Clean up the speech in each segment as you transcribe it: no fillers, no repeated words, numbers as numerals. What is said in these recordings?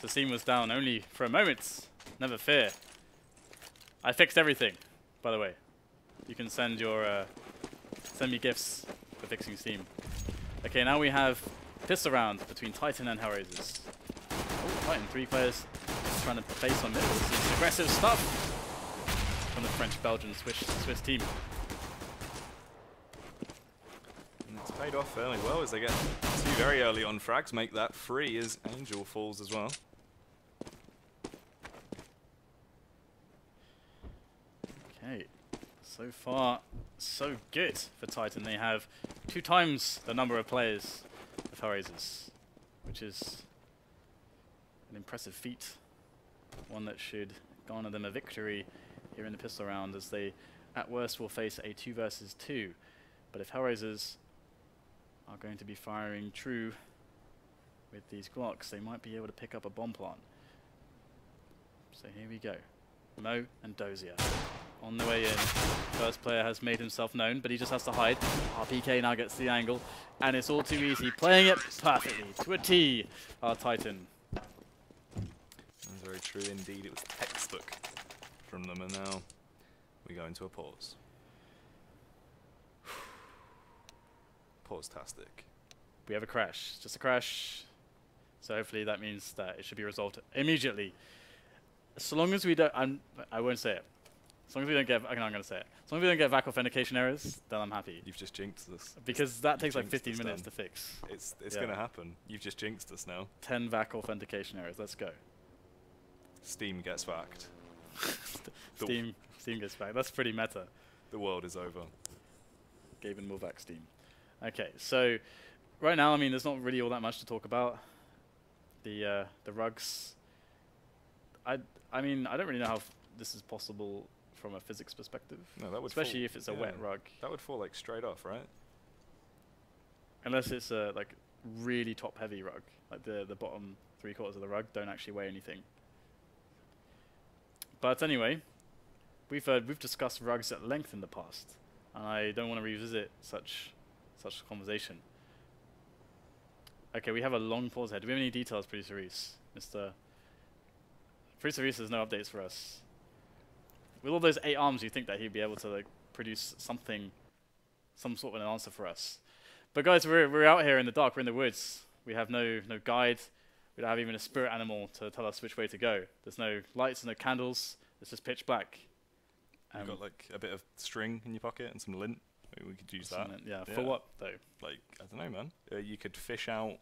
The scene was down only for a moment. Never fear. I fixed everything, by the way. You can send your send me gifts for fixing Steam. Okay, now we have pistol round between Titan and HellRaisers. Oh, Titan, 3 players trying to face on middle. This is aggressive stuff from the French-Belgian Swiss team. And it's paid off fairly well as they get 2 very early on frags, make that 3 as Angel falls as well. Okay, so far so good for Titan. They have 2 times the number of players of HellRaisers, which is an impressive feat. One that should garner them a victory here in the pistol round, as they at worst will face a 2 versus 2. But if HellRaisers are going to be firing true with these Glocks, they might be able to pick up a bomb plant. So here we go. Mo and Dosia on the way in. First player has made himself known, but he just has to hide. RpK now gets the angle, and it's all too easy. Playing it perfectly to a T. Our Titan. That's very true indeed. It was textbook from them, and now we go into a pause. Pause-tastic. We have a crash. Just a crash. So hopefully that means that it should be resolved immediately. So long as we don't, I won't say it. As long as we don't get, I'm going to say it. As long as we don't get VAC authentication errors, then I'm happy. You've just jinxed us. Because that takes like 15 minutes to fix. It's going to happen. You've just jinxed us now. 10 VAC authentication errors. Let's go. Steam gets vaxed. Steam gets back. That's pretty meta. The world is over. Gave more VAC Steam. Okay, so right now, I mean, there's not really all that much to talk about. The rugs. I mean, I don't really know how this is possible from a physics perspective. No, that would especially fall, if it's a wet rug. That would fall like straight off, right? Unless it's a like really top-heavy rug, like the bottom 3/4 of the rug don't actually weigh anything. But anyway, we've discussed rugs at length in the past, and I don't want to revisit such a conversation. Okay, we have a long pause here. Do we have any details, Producer Reese? Producer Reese has no updates for us. With all those 8 arms, you think that he'd be able to like produce something, some sort of an answer for us. But guys, we're out here in the dark. We're in the woods. We have no guide. We don't have even a spirit animal to tell us which way to go. There's no lights, no candles. It's just pitch black. You've got like a bit of string in your pocket and some lint. Maybe we could use that. Yeah, for what though? Like, I don't know, man. You could fish out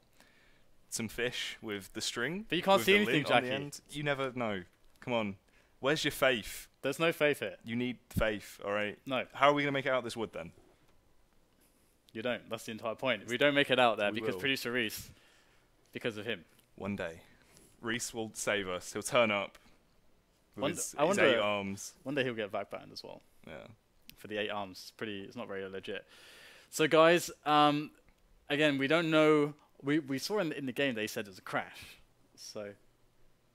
some fish with the string. But you can't see anything, Jackie. You never know. Come on. Where's your faith? There's no faith here. You need faith, all right? No. How are we going to make it out this wood then? You don't. That's the entire point. We don't make it out there We because will. Producer Reese, because of him. One day, Reese will save us. He'll turn up with his 8 arms. One day he'll get VAC banned as well. Yeah. For the 8 arms. It's not very legit. So guys, again, we don't know. We saw in the game they said it was a crash. So,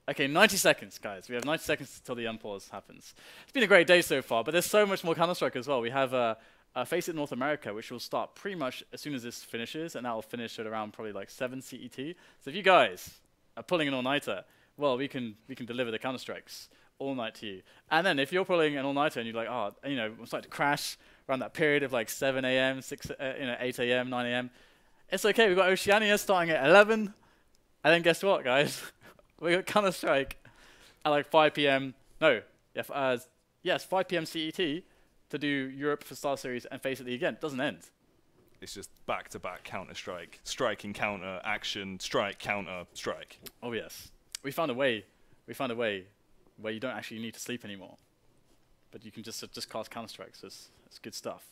okay, 90 seconds, guys. We have 90 seconds till the unpause happens. It's been a great day so far, but there's so much more Counter-Strike as well. We have Face It North America, which will start pretty much as soon as this finishes, and that will finish at around probably like 7 CET. So if you guys are pulling an all-nighter, well, we can deliver the Counter-Strikes all night to you. And then if you're pulling an all-nighter and you're like, oh, you know, I'm starting to crash around that period of like 7 a.m., 8 a.m., 9 a.m., it's okay. We've got Oceania starting at 11, and then guess what, guys? We got Counter-Strike at like 5 p.m. No, yes, 5 p.m. CET to do Europe for Starseries and Face It again. It doesn't end. It's just back-to-back Counter-Strike. Strike, encounter, action, strike, counter, strike. Oh, yes. We found a way where you don't actually need to sleep anymore. But you can just cast Counter-Strike, so it's good stuff.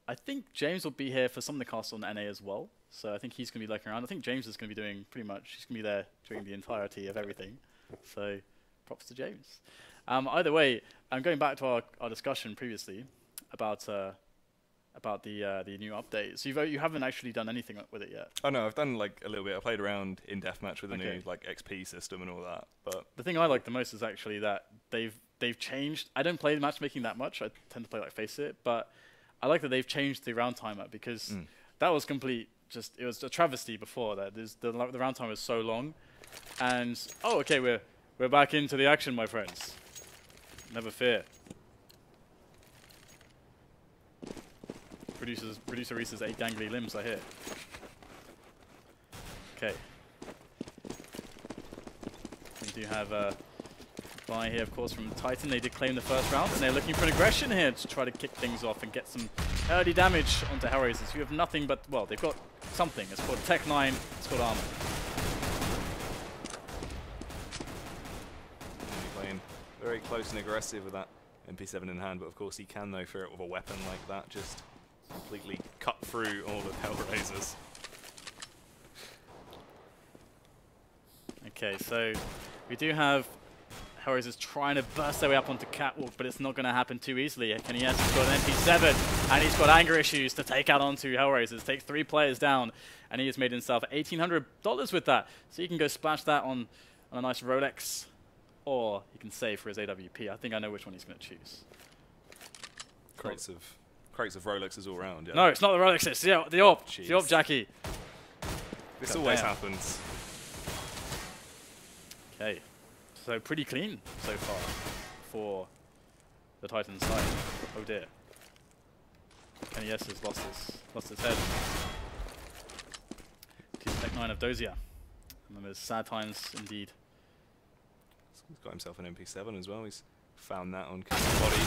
I think James will be here for some of the casts on NA as well. So I think he's going to be lurking around. I think James is going to be doing pretty much, he's going to be there during the entirety of everything. So props to James. Either way, I'm going back to our discussion previously about the new update. So you haven't actually done anything with it yet. Oh no, I've done like a little bit. I played around in deathmatch with the new like XP system and all that. But the thing I like the most is actually that they've changed. I don't play the matchmaking that much. I tend to play like Face It, but I like that they've changed the round timer because that was complete just, it was a travesty before that. The round time was so long. And, oh, okay, we're back into the action, my friends. Never fear. Producer Reese's 8 gangly limbs, I hear. Okay. We do have a buy here, of course, from Titan. They did claim the first round, and they're looking for an aggression here to try to kick things off and get some early damage onto HellRaisers, who have nothing but, well, they've got something. It's called Tech 9, it's called armor. Playing very close and aggressive with that MP7 in hand, but of course he can, though, fear it with a weapon like that, just completely cut through all of HellRaisers. Okay, so we do have HellRaisers trying to burst their way up onto Catwalk, but it's not going to happen too easily. KUcheR has got an MP7, and he's got anger issues to take out onto HellRaisers. Takes 3 players down, and he has made himself $1,800 with that. So he can go splash that on a nice Rolex, or he can save for his AWP. I think I know which one he's going to choose. Crates of Rolexes all round, yeah. No, it's not the Rolexes, it's the AWP. It's the AWP, Jackie. This always happens. Okay. So pretty clean so far for the Titan side. Oh dear. KUcheR has lost his head. To Tech 9 of Dosia. And there's sad times indeed. He's got himself an MP7 as well. He's found that on K's body.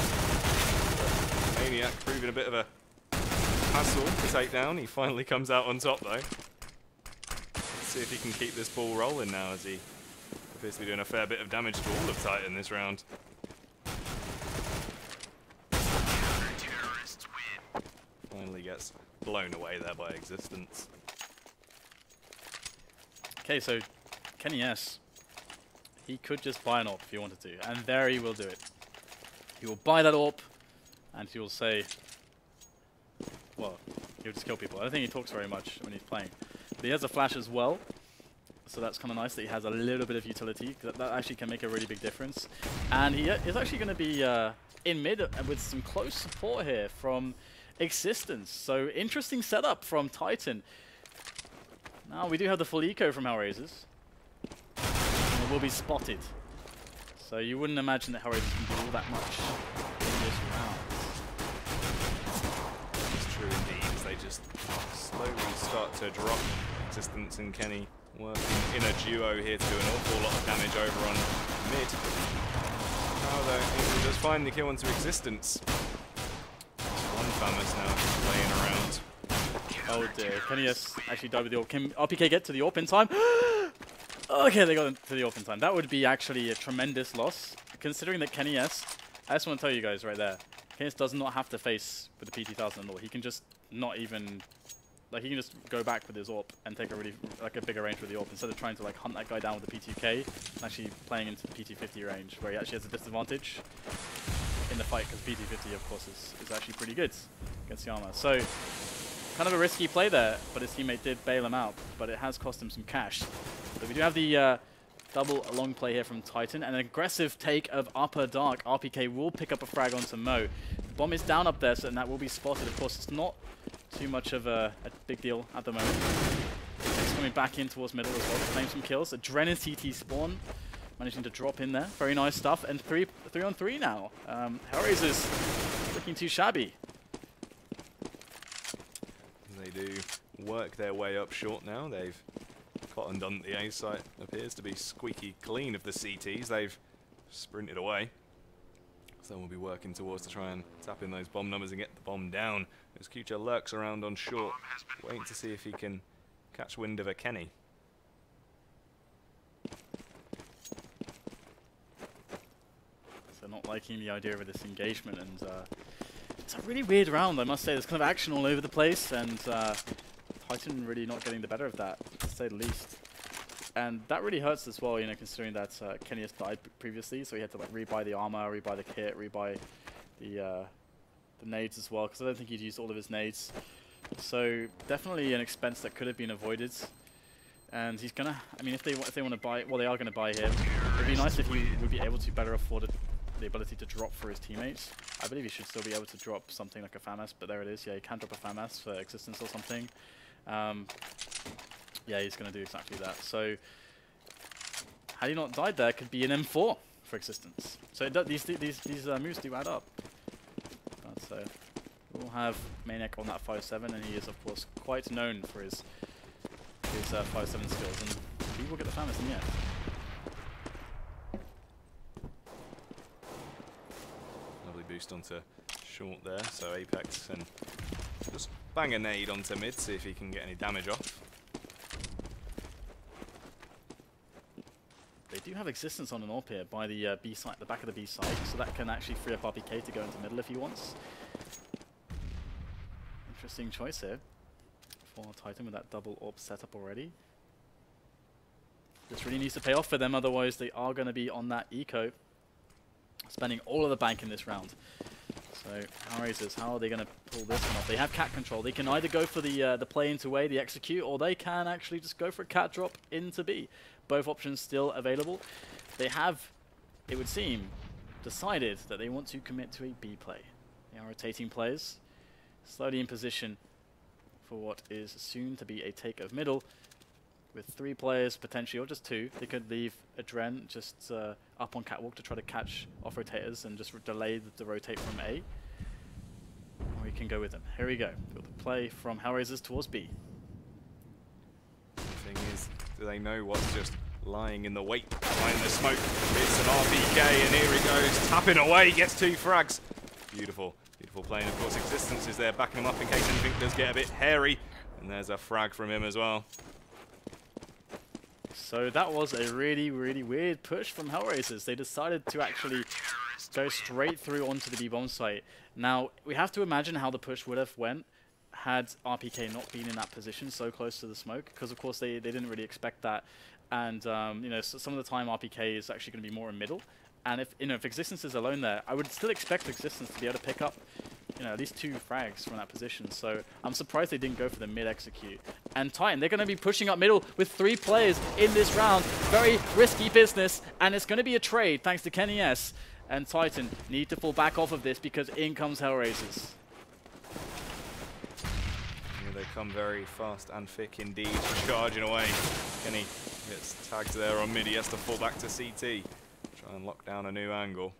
Maniac proving a bit of a hassle to take down. He finally comes out on top though. Let's see if he can keep this ball rolling now, as he appears to be doing a fair bit of damage to all of Titan this round. Finally gets blown away there by existence. Okay, so KUcheR, he could just buy an AWP if he wanted to, and there he will do it. He will buy that AWP, and he will say, well, he'll just kill people. I don't think he talks very much when he's playing. But he has a flash as well, so that's kind of nice that he has a little bit of utility. That actually can make a really big difference. And he is actually going to be in mid with some close support here from Existence. So interesting setup from Titan. Now we do have the full eco from HellRaisers. And it will be spotted. So you wouldn't imagine that HellRaisers can do all that much in this round. It's true indeed, as they just slowly start to drop. Existence and Kenny working in a duo here to do an awful lot of damage over on mid. Now though, he will just find the kill into Existence. One Famous now just laying around. Oh dear, KUcheR actually died with the AWP. Can RpK get to the AWP in time? Okay, they got to the AWP in time. That would be actually a tremendous loss, considering that KUcheR, I just want to tell you guys right there, KUcheR does not have to face with the PT-1000 at all. He can just not even, like he can just go back with his AWP and take a really, like a bigger range with the AWP instead of trying to like hunt that guy down with the PT-K, actually playing into the PT-50 range where he actually has a disadvantage in the fight because PT-50 of course is actually pretty good against the armor. So kind of a risky play there, but his teammate did bail him out, but it has cost him some cash. So we do have the double long play here from Titan, and an aggressive take of Upper Dark. RpK will pick up a frag onto Mo. The bomb is down up there, so that will be spotted. Of course, it's not too much of a big deal at the moment. He's coming back in towards middle as well to claim some kills. AdreN and CT spawn, managing to drop in there. Very nice stuff, and 3 on 3 now. HellRaisers looking too shabby. They do work their way up short now. They've cottoned on the A site. Appears to be squeaky clean of the CTs. They've sprinted away. So we'll be working towards to try and tap in those bomb numbers and get the bomb down. As kUcheR lurks around on short, waiting to see if he can catch wind of a Kenny. So not liking the idea of this engagement, and it's a really weird round, I must say. There's kind of action all over the place, and Titan really not getting the better of that, to say the least. And that really hurts as well, you know, considering that KUcheR died previously, so he had to like rebuy the armor, rebuy the kit, rebuy the nades as well, because I don't think he'd used all of his nades. So definitely an expense that could have been avoided. And he's gonna, I mean, if they want to buy, well, they are gonna buy him. It'd be nice if he would be able to better afford the ability to drop for his teammates. I believe he should still be able to drop something like a FAMAS, but there it is. Yeah, he can drop a FAMAS for Existence or something. Yeah, he's going to do exactly that. So, had he not died there, could be an M4 for existence. So these moves do add up. But we'll have Maniac on that 5-7, and he is of course quite known for his 5-7 skills, and he will get the famous in the end. Lovely boost onto short there, so Apex can just bang a nade onto mid, see if he can get any damage off. They do have existence on an AWP here by the B side, the back of the B side, so that can actually free up RpK to go into middle if he wants. Interesting choice here for Titan with that double AWP setup already. This really needs to pay off for them, otherwise they are going to be on that eco, spending all of the bank in this round. So HellRaisers, how are they going to pull this one off? They have cat control. They can either go for the play into A, the execute, or they can actually just go for a cat drop into B. Both options still available. They have, it would seem, decided that they want to commit to a B play. They are rotating players, slowly in position for what is soon to be a take of middle. With 3 players potentially, or just 2, they could leave AdreN just up on catwalk to try to catch off rotators and just delay the rotate from A. Or we can go with them. Here we go. Got the play from HellRaisers towards B. The thing is, do they know what's just lying in the wait behind the smoke? It's an RpK, and here he goes, tapping away, gets 2 frags. Beautiful, beautiful play, and of course Existence is there backing him up in case anything does get a bit hairy. And there's a frag from him as well. So that was a really, really weird push from HellRaisers. They decided to actually go straight through onto the B-bomb site. Now, we have to imagine how the push would have went had RpK not been in that position so close to the smoke, because of course they didn't really expect that. And you know, so some of the time RpK is actually going to be more in middle. And if Existence is alone there, I would still expect Existence to be able to pick up, you know, at least 2 frags from that position. So I'm surprised they didn't go for the mid execute. And Titan, they're going to be pushing up middle with 3 players in this round. Very risky business, and it's going to be a trade thanks to kUcheR. And Titan need to fall back off of this because in comes HellRaisers. Yeah, they come very fast and thick indeed, charging away. Kenny gets tagged there on mid, he has to fall back to CT. Try and lock down a new angle.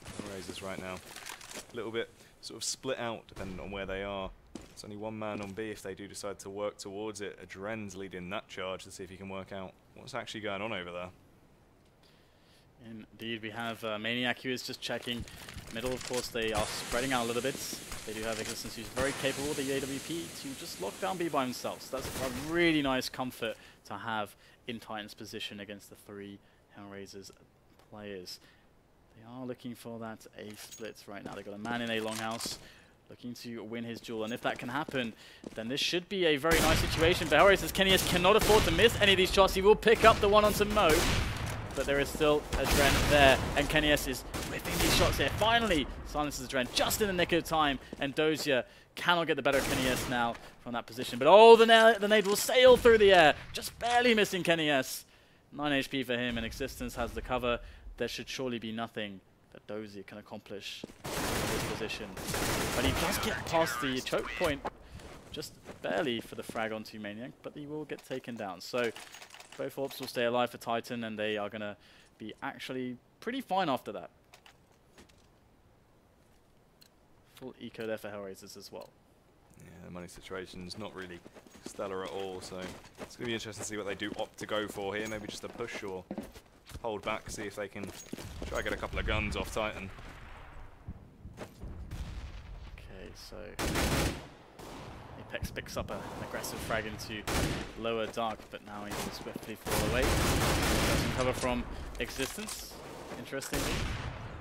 HellRaisers right now, a little bit sort of split out depending on where they are. It's only 1 man on B if they do decide to work towards it. AdreN's leading that charge to see if he can work out what's actually going on over there. Indeed, we have Maniac who is just checking middle. Of course, they are spreading out a little bit. They do have Existence who's very capable with the AWP to just lock down B by themselves. That's a really nice comfort to have in Titan's position against the 3 HellRaisers players. They are looking for that A splits right now. They've got a man in A longhouse looking to win his duel, and if that can happen, then this should be a very nice situation for HellRaisers. kUcheR cannot afford to miss any of these shots. He will pick up the one onto Mo, but there is still AdreN there, and kUcheR is whipping these shots here. Finally, silences AdreN just in the nick of time, and Dosia cannot get the better of kUcheR now from that position. But oh, the nade will sail through the air, just barely missing kUcheR. 9 HP for him, and Existence has the cover. There should surely be nothing that Dosia can accomplish in this position. But he does get past the choke point, just barely for the frag onto Maniac, but he will get taken down. So both AWPs will stay alive for Titan, and they are going to be actually pretty fine after that. Full eco there for HellRaisers as well. Yeah, the money situation's not really stellar at all, so it's going to be interesting to see what they do opt to go for here. Maybe just a push or hold back, see if they can try to get a couple of guns off Titan. Okay, so Apex picks up an aggressive frag into lower dark, but now he will swiftly fall away. Some cover from Existence, interestingly.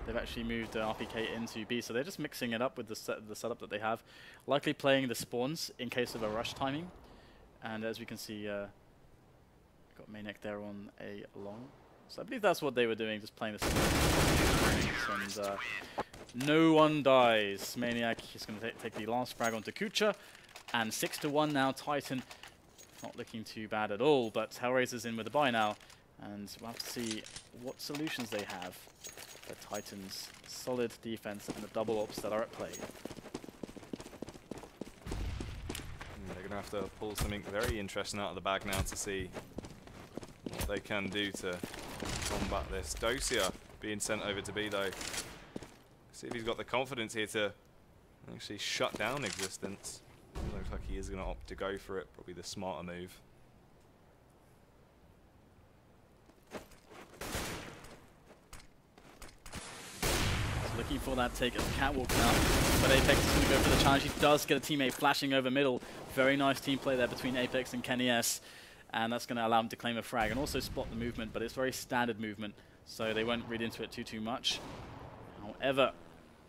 They've actually moved RpK into B, so they're just mixing it up with the setup that they have. Likely playing the spawns in case of a rush timing. And as we can see, got Maniac there on a long. So I believe that's what they were doing, just playing the spawns. And no one dies. Maniac is going to take the last frag onto kUcheR. And 6-1 now, Titan not looking too bad at all, but HellRaisers in with a buy now. And we'll have to see what solutions they have. the Titans' solid defense and the double ops that are at play. They're going to have to pull something very interesting out of the bag now to see what they can do to combat this. Dosia being sent over to B though. See if he's got the confidence here to actually shut down Existence. Looks like he is going to opt to go for it, probably the smarter move. Looking for that take of catwalk now, but Apex is going to go for the challenge. He does get a teammate flashing over middle. Very nice team play there between Apex and KennyS, and that's going to allow him to claim a frag and also spot the movement, but it's very standard movement, so they won't read into it too much. However,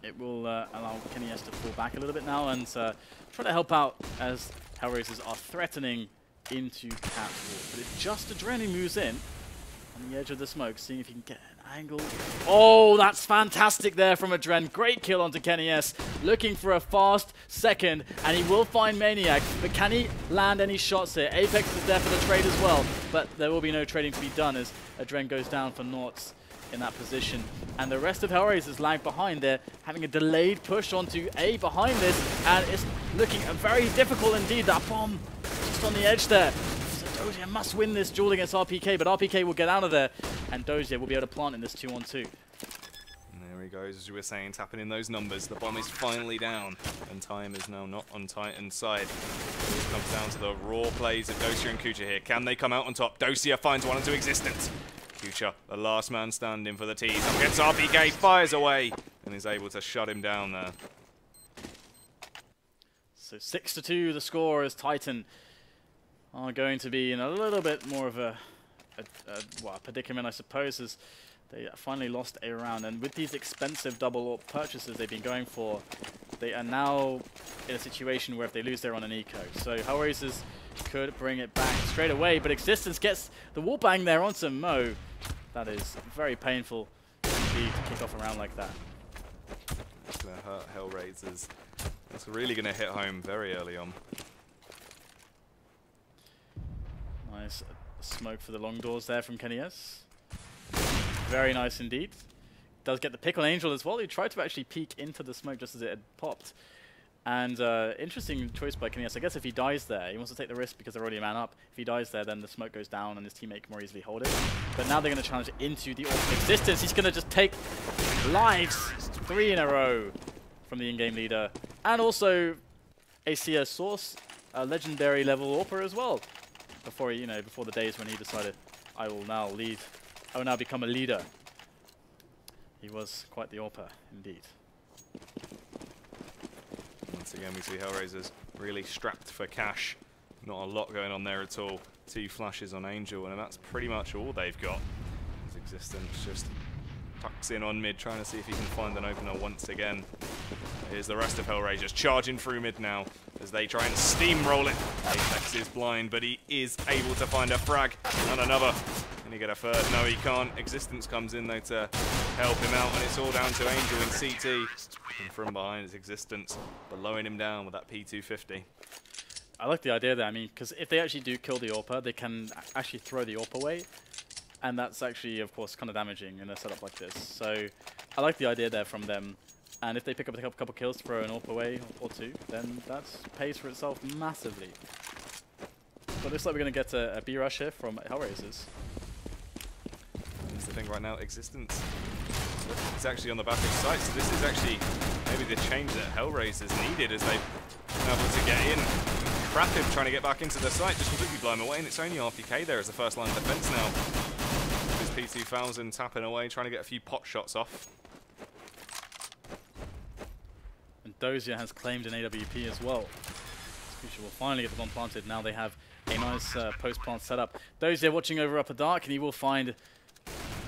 it will allow KennyS to fall back a little bit now and try to help out as HellRaisers are threatening into catwalk. But it's just AdreN who moves in on the edge of the smoke, seeing if he can get an angle. Oh, that's fantastic there from AdreN. Great kill onto KennyS. Looking for a fast second, and he will find Maniac. But can he land any shots here? Apex is there for the trade as well, but there will be no trading to be done as AdreN goes down for noughts in that position. And the rest of HellRaisers lag behind. They're having a delayed push onto A behind this, and it's looking very difficult indeed. That bomb just on the edge there. Dosia must win this duel against RpK, but RpK will get out of there, and Dosia will be able to plant in this 2-on-2. And there he goes, as you were saying, tapping in those numbers. The bomb is finally down, and time is now not on Titan's side. It comes down to the raw plays of Dosia and kUcheR here. Can they come out on top? Dosia finds one into Existence. kUcheR, the last man standing for the tease. Up against RpK, fires away, and is able to shut him down there. So 6-2 the score as Titan are going to be in a little bit more of a predicament, I suppose, as they finally lost a round. And with these expensive double AWP purchases they've been going for, they are now in a situation where if they lose, they're on an eco. So HellRaisers could bring it back straight away, but Existence gets the wallbang there onto Mo. That is very painful indeed to kick off a round like that. It's going to hurt HellRaisers. It's really going to hit home very early on. Nice smoke for the long doors there from KennyS. Very nice indeed. Does get the pick on Angel as well. He tried to actually peek into the smoke just as it had popped. And interesting choice by KennyS. I guess if he dies there, he wants to take the risk because they're already a man up. If he dies there, then the smoke goes down and his teammate can more easily hold it. But now they're going to challenge into the Existence. He's going to just take lives 3 in a row from the in-game leader. And also a CS source, a legendary level AWPer as well. Before he, before the days when he decided, I will now become a leader. He was quite the AWPer, indeed. Once again, we see HellRaisers really strapped for cash. Not a lot going on there at all. 2 flashes on Angel, and that's pretty much all they've got. His Existence just tucks in on mid, trying to see if he can find an opener once again. Here's the rest of HellRaisers charging through mid now as they try and steamroll it. Apex is blind, but he is able to find a frag and another. Can he get a third? No, he can't. Existence comes in though to help him out, and it's all down to Angel in CT. And from behind is Existence, blowing him down with that P250. I like the idea there. I mean, because if they actually do kill the AWPer, they can actually throw the AWP away. And that's actually, of course, kind of damaging in a setup like this. So I like the idea there from them. And if they pick up a couple kills to throw an AWP away or 2, then that pays for itself massively. But it looks like we're going to get a B-rush here from HellRaisers. That's the thing right now, Existence. It's actually on the back of sight, so this is actually maybe the change that HellRaisers needed as they've been able to get in. Crap him trying to get back into the site, just completely blow him away, and it's only RpK there as the first line of defense now. His P2000 tapping away, trying to get a few pot shots off. And Dosia has claimed an AWP as well. kUcheR will finally get the bomb planted. Now they have a nice post-plant setup. Dosia watching over upper dark, and he will find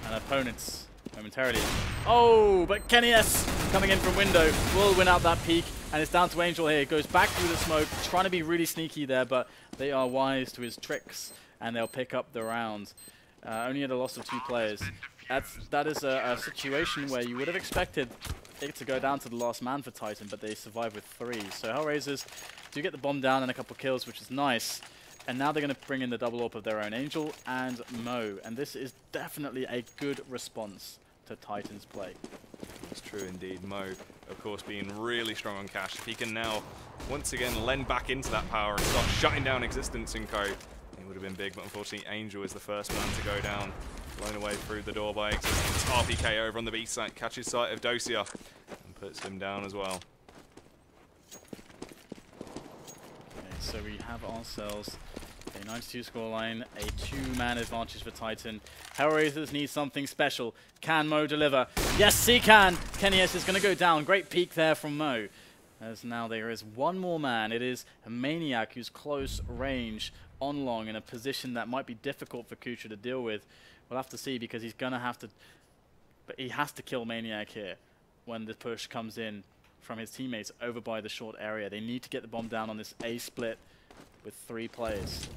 an opponent momentarily. Oh, but KennyS coming in from window will win out that peak, and it's down to Angel here. Goes back through the smoke, trying to be really sneaky there, but they are wise to his tricks, and they'll pick up the round. Only at a loss of 2 players. That is a situation where you would have expected it to go down to the last man for Titan, but they survive with 3. So HellRaisers do get the bomb down and a couple kills, which is nice. And now they're going to bring in the double AWP of their own, Angel and Mo. And this is definitely a good response to Titan's play. That's true indeed. Mo, of course, being really strong on cash. If he can now, once again, lend back into that power and start shutting down Existence and Co., it would have been big, but unfortunately Angel is the first man to go down. Blown away through the door by Existence. RpK over on the B side, catches sight of Dosia and puts him down as well. Okay, so we have ourselves a 92 scoreline, a 2-man advantage for Titan. HellRaisers need something special. Can Mo deliver? Yes, he can! kUcheR is going to go down. Great peek there from Mo. As now there is one more man. It is a Maniac who's close range on long in a position that might be difficult for kUcheR to deal with. We'll have to see because he's going to have to... But he has to kill Maniac here when the push comes in from his teammates over by the short area. They need to get the bomb down on this A split with 3 players.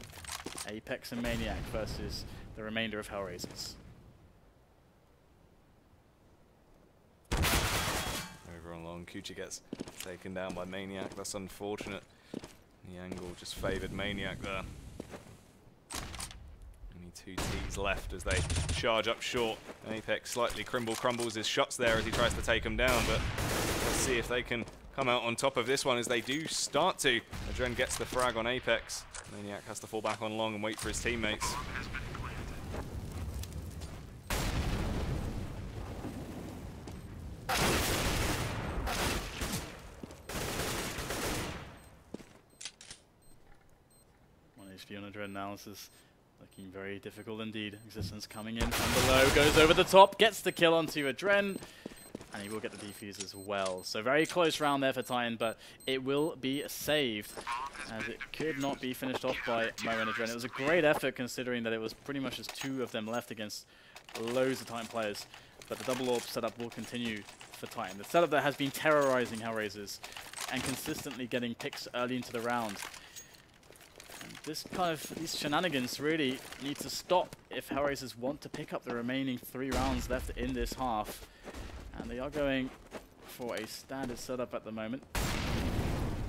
Apex and Maniac versus the remainder of HellRaisers. Over on long, kUcheR gets taken down by Maniac. That's unfortunate. The angle just favoured Maniac there. Only 2 Ts left as they charge up short. Apex slightly crumbles his shots there as he tries to take them down, but let's see if they can come out on top of this one as they do start to. AdreN gets the frag on Apex. Maniac has to fall back on long and wait for his teammates. One HP on AdreN now. This is looking very difficult indeed. Existence coming in from below, goes over the top, gets the kill onto AdreN. And he will get the defuse as well. So very close round there for Titan, but it will be saved as it could not be finished off by Mo and AdreN. It was a great effort considering that it was pretty much just 2 of them left against loads of Titan players. But the double AWP setup will continue for Titan. The setup that has been terrorizing HellRaisers and consistently getting picks early into the round. And these shenanigans really need to stop if HellRaisers want to pick up the remaining 3 rounds left in this half. And they are going for a standard setup at the moment.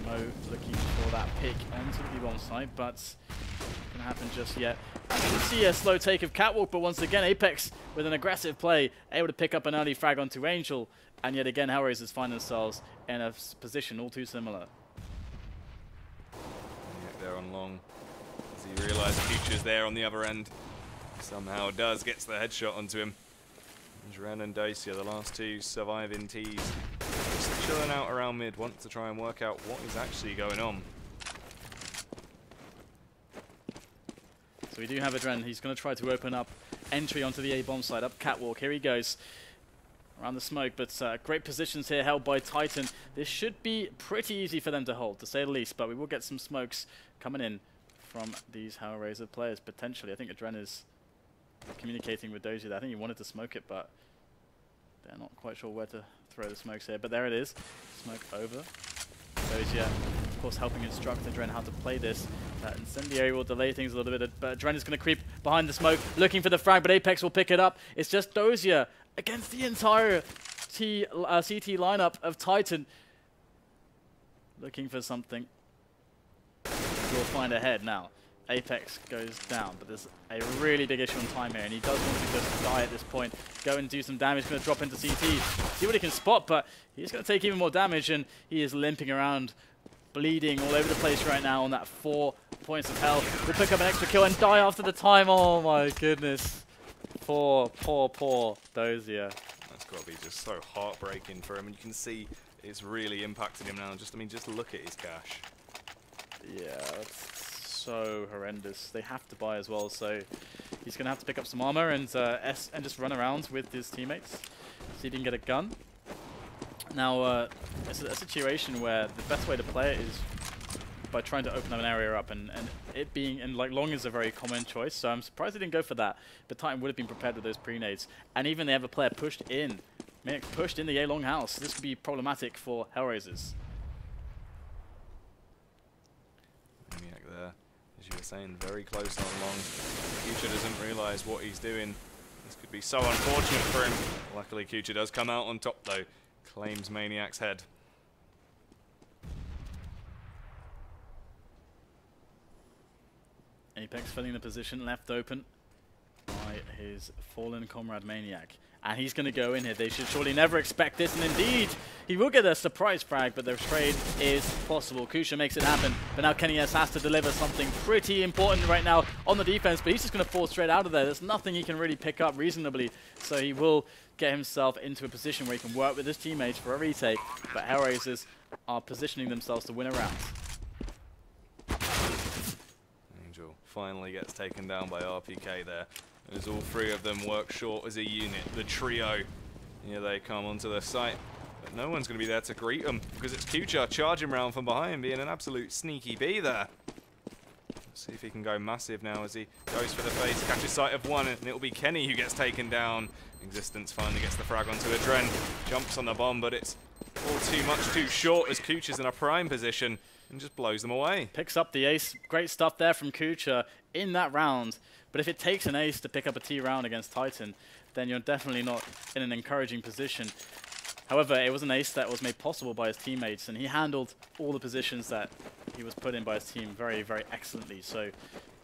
Mo looking for that pick onto the B-bomb side, but it's not going to happen just yet. You can see a slow take of Catwalk, but once again Apex with an aggressive play, able to pick up an early frag onto Angel, and yet again HellRaisers find themselves in a position all too similar. They're on long. As he realises kUcheR's there on the other end. Somehow gets the headshot onto him. AdreN and Dosia, the last 2 surviving Ts, just chilling out around mid, want to try and work out what is actually going on. So we do have AdreN. He's going to try to open up entry onto the A-bomb side, up Catwalk. Here he goes around the smoke, but great positions here held by Titan. This should be pretty easy for them to hold, to say the least, but we will get some smokes coming in from these HellRaiser players, potentially. I think AdreN is communicating with Dosia. I think he wanted to smoke it, but they're not quite sure where to throw the smokes here. But there it is. Smoke over. Dosia, of course, helping instruct AdreN how to play this. Incendiary will delay things a little bit, but AdreN is going to creep behind the smoke, looking for the frag, but Apex will pick it up. It's just Dosia against the entire CT lineup of Titan. Looking for something. We'll find a head now. Apex goes down, but there's a really big issue on time here, and he does want to just die at this point. Go and do some damage, going to drop into CT. See what he can spot, but he's going to take even more damage, and he is limping around, bleeding all over the place right now on that 4 points of health. Will pick up an extra kill and die after the time. Oh my goodness. Poor Dosia. That's got to be just so heartbreaking for him, and you can see it's really impacted him now. Just look at his cash. Yeah, that's so horrendous. They have to buy as well, so he's going to have to pick up some armor and just run around with his teammates. See if he can get a gun. Now, it's a situation where the best way to play it is by trying to open an area up, and it being, and like long is a very common choice, so I'm surprised they didn't go for that. But Titan would have been prepared with those pre-nades, and even they have a player pushed in. Maniac pushed in the A-long house. This could be problematic for HellRaisers. Maniac there, as you were saying, very close on long. kUcheR doesn't realise what he's doing. This could be so unfortunate for him. Luckily, kUcheR does come out on top though. Claims Maniac's head. Apex filling the position left open by his fallen comrade Maniac. And he's going to go in here. They should surely never expect this. And indeed, he will get a surprise frag, but the trade is possible. kUcheR makes it happen. But now kEnVyUs has to deliver something pretty important right now on the defense. But he's just going to fall straight out of there. There's nothing he can really pick up reasonably. So he will get himself into a position where he can work with his teammates for a retake. But HellRaisers are positioning themselves to win a round. Angel finally gets taken down by RpK there. As all three of them work short as a unit, the trio. Here they come onto the site, but no one's going to be there to greet them because it's kUcheR charging round from behind, being an absolute sneaky bee there. Let's see if he can go massive now as he goes for the face, catches sight of one, and it'll be Kenny who gets taken down. Existence finally gets the frag onto AdreN, jumps on the bomb, but it's all too much too short as kUcheR's in a prime position and just blows them away. Picks up the ace. Great stuff there from kUcheR in that round. But if it takes an ace to pick up a T round against Titan, then you're definitely not in an encouraging position. However, it was an ace that was made possible by his teammates, and he handled all the positions that he was put in by his team very, very excellently. So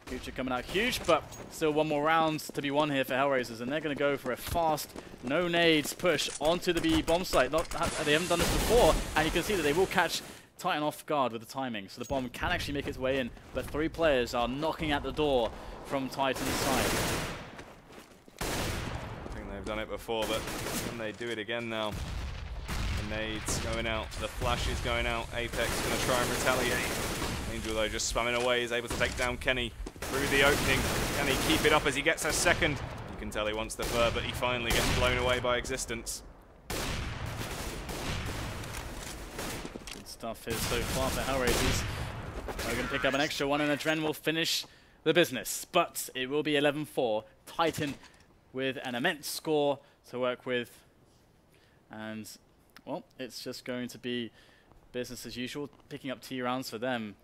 kUcheR coming out huge, but still one more round to be won here for HellRaisers, and they're going to go for a fast, no nades push onto the B bomb site. They haven't done this before, and you can see that they will catch Titan off guard with the timing. So the bomb can actually make its way in, but 3 players are knocking at the door from Titan's side. I think they've done it before, but can they do it again now? The nades going out, the flash is going out, Apex going to try and retaliate. Angel though just spamming away, is able to take down Kenny through the opening. Can he keep it up as he gets a second? You can tell he wants the fur, but he finally gets blown away by Existence. Good stuff here so far for HellRaisers. We're going to pick up an extra one, and AdreN will finish the business, but it will be 11-4. Titan with an immense score to work with, and well, it's just going to be business as usual. Picking up T rounds for them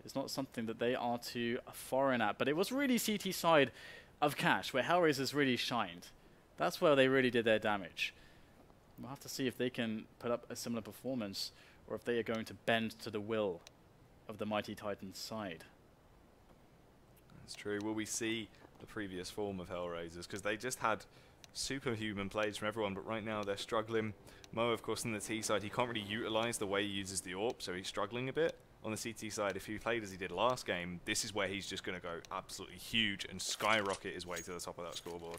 is not something that they are too foreign at, but it was really CT side of Cash where HellRaisers really shined. That's where they really did their damage. We'll have to see if they can put up a similar performance, or if they are going to bend to the will of the mighty Titan's side. That's true. Will we see the previous form of HellRaisers? Because they just had superhuman plays from everyone, but right now they're struggling. Mo, of course, on the T side, he can't really utilize the way he uses the AWP, so he's struggling a bit. On the CT side, if he played as he did last game, this is where he's just going to go absolutely huge and skyrocket his way to the top of that scoreboard.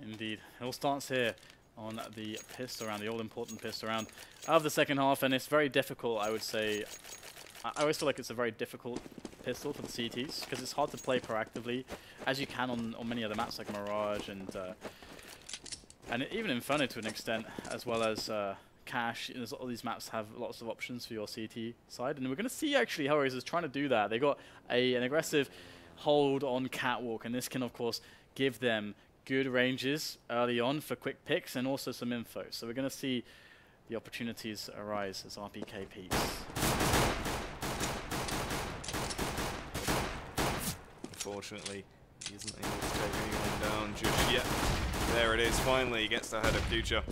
Indeed. It all starts here on the pistol round, the all-important pistol round of the second half, and it's very difficult, I would say. I always feel like it's a very difficult pistol for the CTs, because it's hard to play proactively, as you can on many other maps like Mirage and even Inferno to an extent, as well as Cash. All these maps have lots of options for your CT side, and we're going to see actually HellRaisers trying to do that. They got an aggressive hold on Catwalk, and this can of course give them good ranges early on for quick picks and also some info. So we're going to see the opportunities arise as RpK peaks. Unfortunately, he isn't able to take anyone down just yet. There it is, finally he gets the head of kUcheR.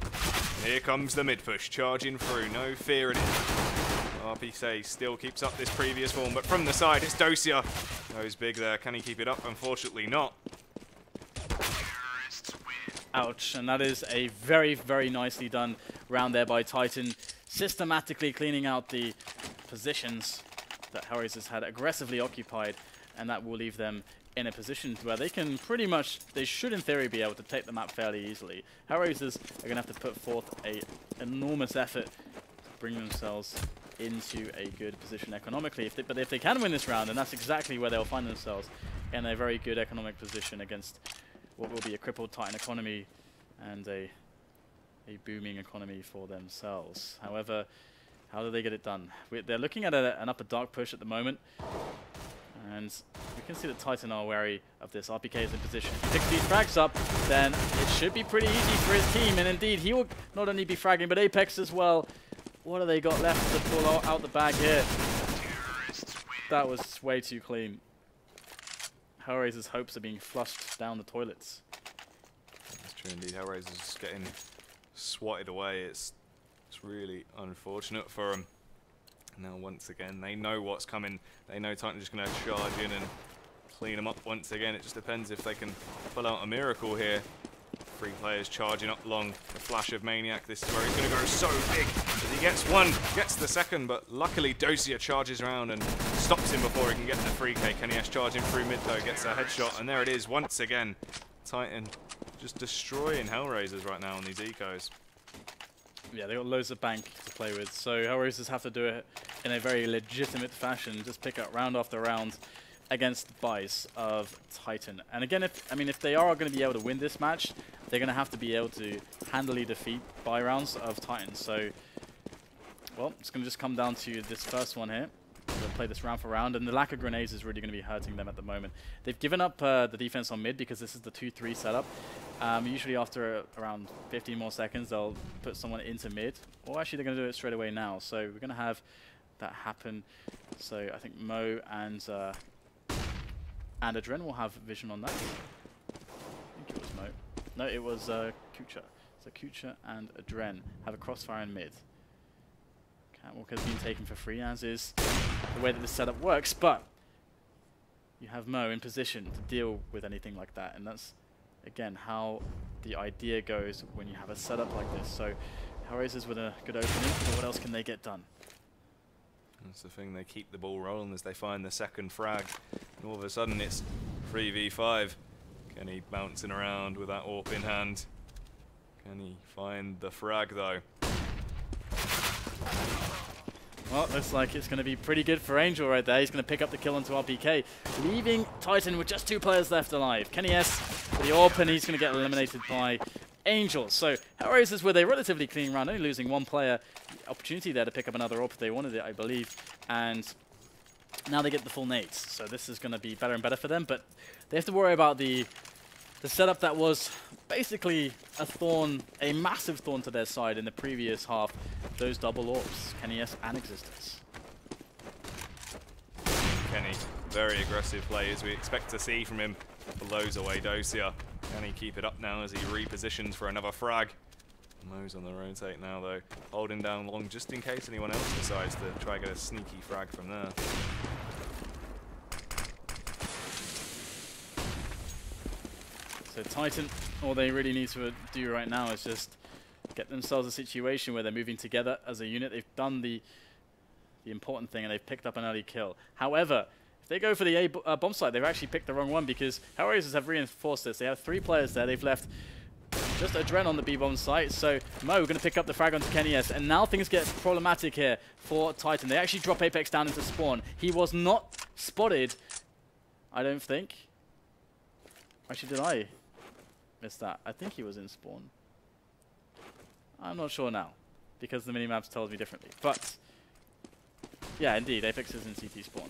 Here comes the mid push, charging through, no fear in it. RpK still keeps up this previous form, but from the side it's Dosia. Goes big there, can he keep it up? Unfortunately not. Ouch, and that is a very, very nicely done round there by Titan, systematically cleaning out the positions that HellRaisers had aggressively occupied, and that will leave them in a position where they can pretty much, they should in theory be able to take the map fairly easily. HellRaisers are going to have to put forth an enormous effort to bring themselves into a good position economically. But if they can win this round, then that's exactly where they'll find themselves, in a very good economic position against what will be a crippled Titan economy and a booming economy for themselves. However, how do they get it done? They're looking at an upper dark push at the moment, and we can see that Titan are wary of this. RpK is in position. If he picks these frags up, then it should be pretty easy for his team, and indeed he will not only be fragging, but Apex as well. What have they got left to pull out the bag here? That was way too clean. HellRaisers' hopes are being flushed down the toilets. That's true indeed. HellRaisers getting swatted away. It's really unfortunate for them. Now once again, they know what's coming. They know Titan's just going to charge in and clean them up once again. It just depends if they can pull out a miracle here. 3 players charging up long. The flash of Maniac. This is where he's going to go so big. As he gets one, gets the second, but luckily Dosia charges around and stops him before he can get the 3K. kUcheR charging through mid though, gets a headshot, and there it is once again. Titan just destroying HellRaisers right now on these ecos. Yeah, they got loads of bank to play with, so HellRaisers have to do it in a very legitimate fashion, just pick up round after round against the buys of Titan. And again, if they are going to be able to win this match, they're going to have to be able to handily defeat buy rounds of Titan. So, well, it's going to just come down to this first one here. They'll play this round for round, and the lack of grenades is really going to be hurting them at the moment. They've given up the defense on mid because this is the 2-3 setup. Usually after around 15 more seconds, they'll put someone into mid. Or actually, they're going to do it straight away now. So we're going to have that happen. So I think Mo and AdreN will have vision on that. I think it was Mo. No, it was kUcheR. So kUcheR and AdreN have a crossfire in mid. Catwalk has been taken for free, as is the way that this setup works, but you have Mo in position to deal with anything like that, and that's, again, how the idea goes when you have a setup like this. So HellRaisers with a good opening, but what else can they get done? That's the thing, they keep the ball rolling as they find the second frag, and all of a sudden it's 3v5. Kenny bouncing around with that AWP in hand. Can he find the frag though? Well, looks like it's going to be pretty good for Angel right there. He's going to pick up the kill onto RpK, leaving Titan with just 2 players left alive. kUcheR with the AWP, and he's going to get eliminated by Angel. So HellRaisers with a relatively clean round, only losing 1 player. Opportunity there to pick up another AWP if they wanted it, I believe. And now they get the full nades. So this is going to be better and better for them, but they have to worry about the setup that was basically a thorn, a massive thorn to their side in the previous half. Those double AWPs, kUcheR and Existence. Kenny, very aggressive play as we expect to see from him. Blows away Dosia. Can he keep it up now as he repositions for another frag? Mo's on the rotate now though, holding down long just in case anyone else decides to try and get a sneaky frag from there. So Titan, all they really need to do right now is just get themselves a situation where they're moving together as a unit. They've done the important thing and they've picked up an early kill. However, if they go for the A bomb site, they've actually picked the wrong one because HellRaisers have reinforced this. They have 3 players there. They've left just AdreN on the B bomb site. So Mo going to pick up the frag onto kUcheR, and now things get problematic here for Titan. They actually drop Apex down into spawn. He was not spotted, I don't think. Actually, did I miss that? I think he was in spawn. I'm not sure now, because the minimap tells me differently. But, yeah, indeed, Apex is in CT spawn.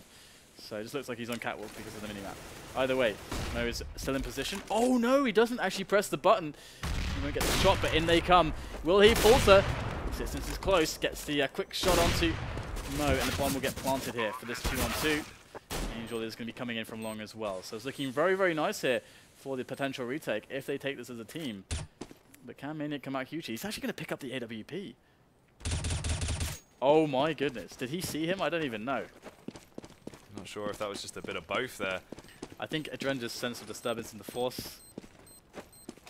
So it just looks like he's on catwalk because of the minimap. Either way, Mo is still in position. Oh no, he doesn't actually press the button. He won't get the shot, but in they come. Will he falter? Existence is close, gets the quick shot onto Mo, and the bomb will get planted here for this 2-on-2. Angel is going to be coming in from long as well. So it's looking very, very nice here for the potential retake if they take this as a team. But can Maniac come out kUcheR? He's actually going to pick up the AWP. Oh my goodness. Did he see him? I don't even know. Not sure if that was just a bit of both there. I think AdreN just sensed a disturbance in the force.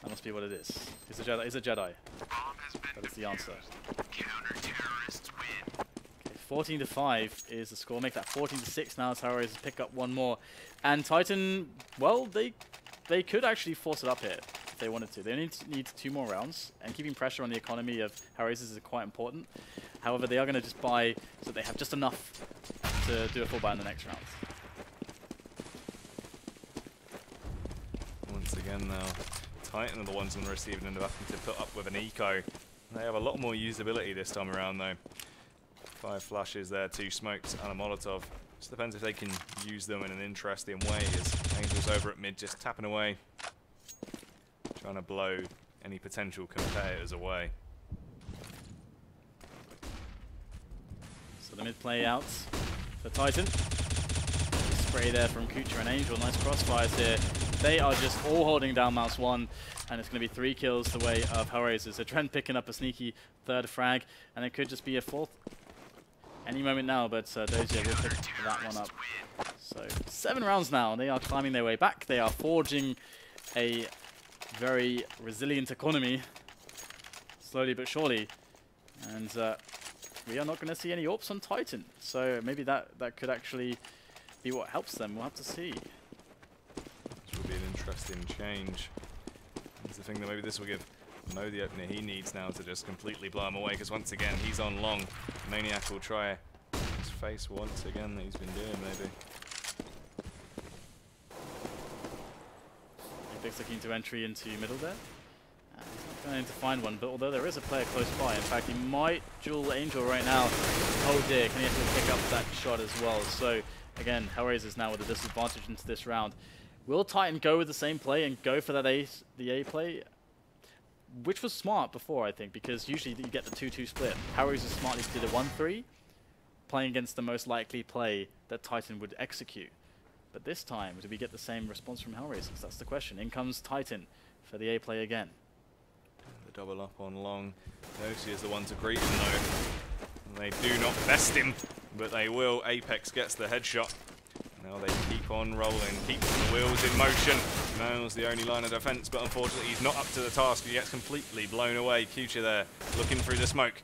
That must be what it is. He's a Jedi. He's a Jedi. That is the answer. Okay, 14-5 is the score. Make that 14-6 now as HellRaisers pick up 1 more. And Titan, well, they could actually force it up here if they wanted to. They only need 2 more rounds, and keeping pressure on the economy of HellRaisers is quite important. However, they are going to just buy so they have just enough to do a full buy in the next round. Once again now, Titan are the ones on the receiving end of having to put up with an eco. They have a lot more usability this time around though. 5 flashes there, 2 smokes and a Molotov. Just depends if they can use them in an interesting way as Angel's over at mid just tapping away. Trying to blow any potential competitors away. So the mid play out for Titan. Spray there from kUcheR and Angel. Nice crossfires here. They are just all holding down Mouse 1, and it's going to be 3 kills the way of HellRaisers. AdreN picking up a sneaky 3rd frag, and it could just be a 4th. any moment now, but Dosia will pick that one up. So 7 rounds now. They are climbing their way back. They are forging a very resilient economy, slowly but surely. And we are not going to see any AWPs on Titan. So maybe that could actually be what helps them. We'll have to see. This will be an interesting change. That's the thing that maybe this will give Mo the opener he needs now to just completely blow him away, because once again he's on long. Maniac will try his face once again that he's been doing maybe. Big's looking to entry into middle there. He's not going to find one, but although there is a player close by, in fact he might duel Angel right now. Oh dear, can he actually pick up that shot as well? So again, HellRaisers now with a disadvantage into this round. Will Titan go with the same play and go for that the A play? Which was smart before, I think, because usually you get the 2-2 split. HellRaisers smartly did a 1-3, playing against the most likely play that Titan would execute. But this time, do we get the same response from HellRaisers? That's the question. In comes Titan for the A play again. The double up on long. Dosia is the one to greet him though. They do not best him, but they will. Apex gets the headshot. Now they keep on rolling, keep the wheels in motion. Mihail's the only line of defense, but unfortunately he's not up to the task. He gets completely blown away. kUcheR there, looking through the smoke,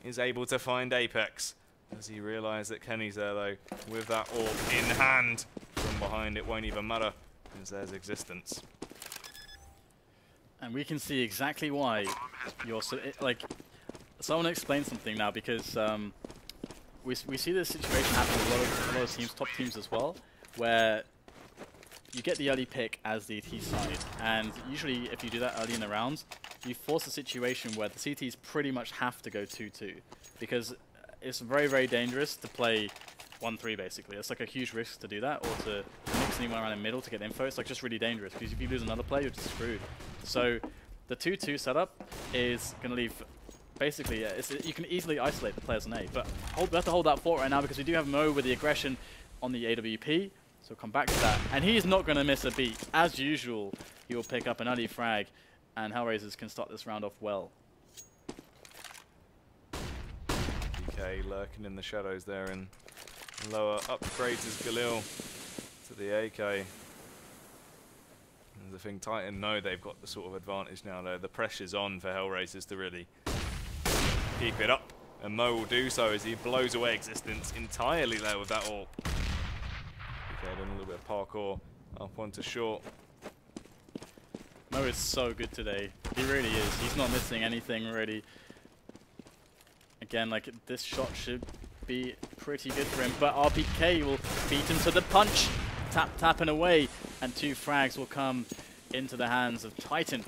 is able to find Apex. Does he realise that Kenny's there though, with that AWP in hand? From behind it won't even matter, because there's existence. And we can see exactly why you're so, like, someone explain something now, because we see this situation happen with a lot of teams, top teams as well, where you get the early pick as the T side, and usually if you do that early in the rounds, you force a situation where the CTs pretty much have to go 2-2, because it's very, very dangerous to play 1-3 basically. It's like a huge risk to do that, or to mix anyone around in the middle to get info. It's like just really dangerous, because if you lose another play, you're just screwed. So the 2-2 setup is going to leave, basically, you can easily isolate the players on A, but we have to hold that fort right now, because we do have Mo with the aggression on the AWP, so come back to that. And he's not going to miss a beat. As usual, he will pick up an early frag, and HellRaisers can start this round off well. DK lurking in the shadows there, and lower upgrades as Kirill to the AK. And the thing, Titan know they've got the sort of advantage now though. The pressure's on for HellRaisers to really keep it up. And Mo will do so as he blows away existence entirely there with that AWP. Okay, then a little bit of parkour up onto short. Mo is so good today. He really is. He's not missing anything really. Again, like, this shot should be pretty good for him, but RpK will beat him to the punch. Tapping away, and 2 frags will come into the hands of Titan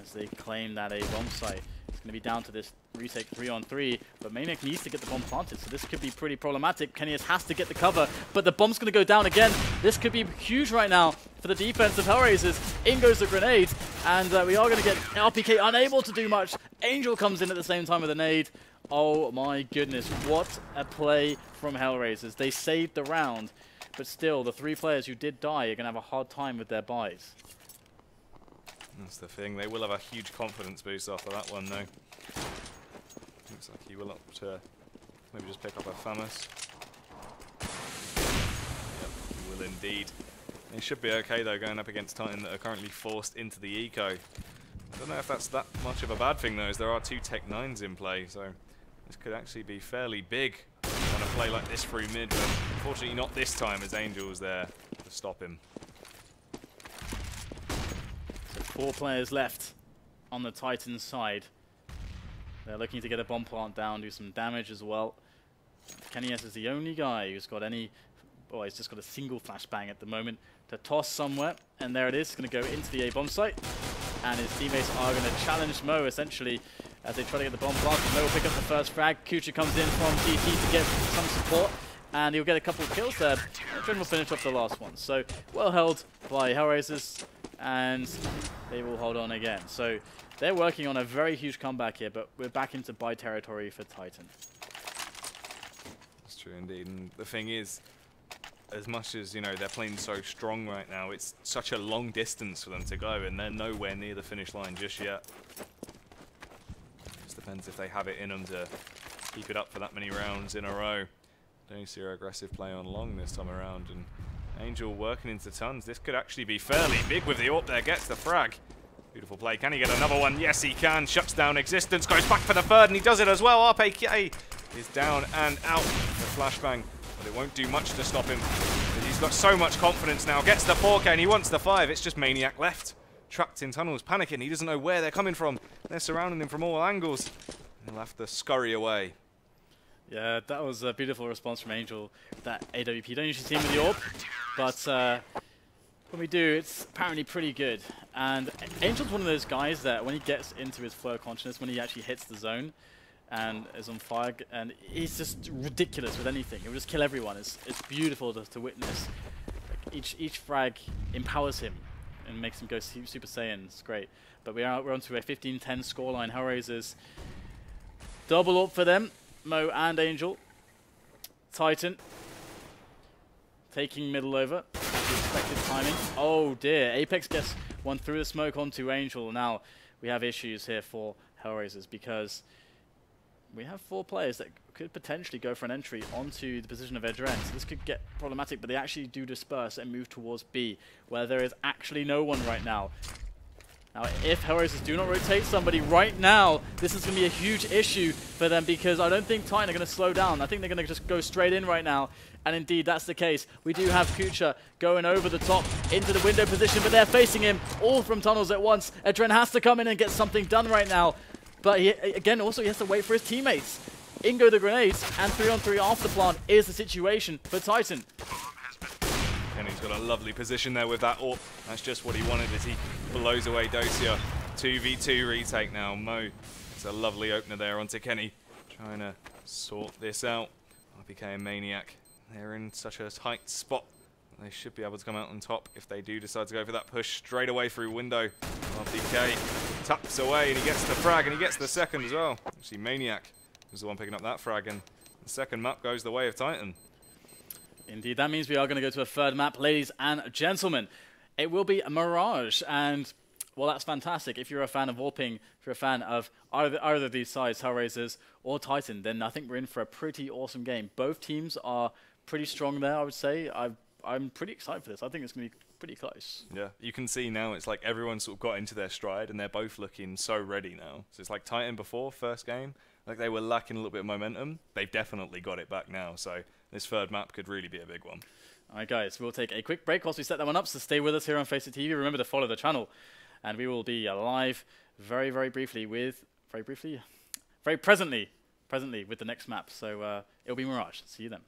as they claim that A bomb site. It's going to be down to this retake 3-on-3, but Maniac needs to get the bomb planted, so this could be pretty problematic. Kenny has to get the cover, but the bomb's going to go down again. This could be huge right now for the defense of HellRaisers. In goes the grenade, and we are going to get RpK unable to do much. Angel comes in at the same time with a nade. Oh my goodness, what a play from HellRaisers. They saved the round, but still, the 3 players who did die are going to have a hard time with their buys. That's the thing, they will have a huge confidence boost after that one though. Looks like he will opt to maybe just pick up a Famous. Yep, he will indeed. They should be okay though, going up against Titan that are currently forced into the eco. I don't know if that's that much of a bad thing though, as there are 2 Tech 9s in play, so this could actually be fairly big on a play like this through mid, but unfortunately not this time as Angel's there to stop him. So 4 players left on the Titan side. They're looking to get a bomb plant down, do some damage as well. Kenny is the only guy who's got any, oh, he's just got a single flashbang at the moment to toss somewhere, and there it is, going to go into the A bomb site. And his teammates are going to challenge Mo essentially as they try to get the bomb planted. Mo will pick up the first frag. kUcheR comes in from GT to get some support, and he'll get a couple of kills there. AdreN will finish off the last one. So well held by HellRaisers, and they will hold on again. So they're working on a very huge comeback here, but we're back into buy territory for Titan. That's true indeed, and the thing is, as much as, you know, they're playing so strong right now, it's such a long distance for them to go, and they're nowhere near the finish line just yet. Just depends if they have it in them to keep it up for that many rounds in a row. Dosia aggressive play on long this time around, and Angel working into tons. This could actually be fairly big with the AWP there. Gets the frag. Beautiful play. Can he get another one? Yes, he can. Shuts down Existence. Goes back for the third, and he does it as well. RpK is down and out. The flashbang, but it won't do much to stop him. He's got so much confidence now. Gets the 4K, and he wants the 5. It's just Maniac left. Trapped in tunnels, panicking. He doesn't know where they're coming from. They're surrounding him from all angles. He'll have to scurry away. Yeah, that was a beautiful response from Angel. That AWP don't usually see him with the AWP, but when we do, it's apparently pretty good. And Angel's one of those guys that when he gets into his flow of consciousness, when he actually hits the zone and is on fire, and he's just ridiculous with anything. He'll just kill everyone. It's beautiful to witness. Like each frag empowers him and makes him go Super Saiyan. It's great. But we're on to a 15-10 scoreline. HellRaisers double up for them. Mo and Angel. Titan taking middle over. Expected timing. Oh dear. Apex gets one through the smoke onto Angel. Now we have issues here for HellRaisers because we have 4 players that could potentially go for an entry onto the position of AdreN. So this could get problematic, but they actually do disperse and move towards B, where there is actually no one right now. Now, if HellRaisers do not rotate somebody right now, this is going to be a huge issue for them because I don't think Titan are going to slow down. I think they're going to just go straight in right now. And indeed, that's the case. We do have kUcheR going over the top into the window position, but they're facing him all from tunnels at once. AdreN has to come in and get something done right now. But again, also he has to wait for his teammates. In go the grenades, and 3-on-3 off the plant is the situation for Titan. And he's got a lovely position there with that AWP. That's just what he wanted as he blows away Dosia. 2v2 retake now. Mo, it's a lovely opener there onto Kenny. Trying to sort this out. RpK and Maniac, they're in such a tight spot. They should be able to come out on top if they do decide to go for that push straight away through window. RpK taps away and he gets the frag and he gets the second as well. Actually, Maniac was the one picking up that frag, and the second map goes the way of Titan. Indeed, that means we are going to go to a third map, ladies and gentlemen. It will be a Mirage, and, well, that's fantastic. If you're a fan of AWPing, if you're a fan of either of these sides, HellRaisers or Titan, then I think we're in for a pretty awesome game. Both teams are pretty strong there, I would say. I'm pretty excited for this. I think it's going to be pretty close. Yeah, you can see now it's like everyone sort of got into their stride, and they're both looking so ready now. So it's like Titan before, first game, like they were lacking a little bit of momentum. They've definitely got it back now, so this third map could really be a big one. All right, guys, we'll take a quick break whilst we set that one up, so stay with us here on Face It TV. Remember to follow the channel, and we will be live very presently with the next map. So it'll be Mirage. See you then.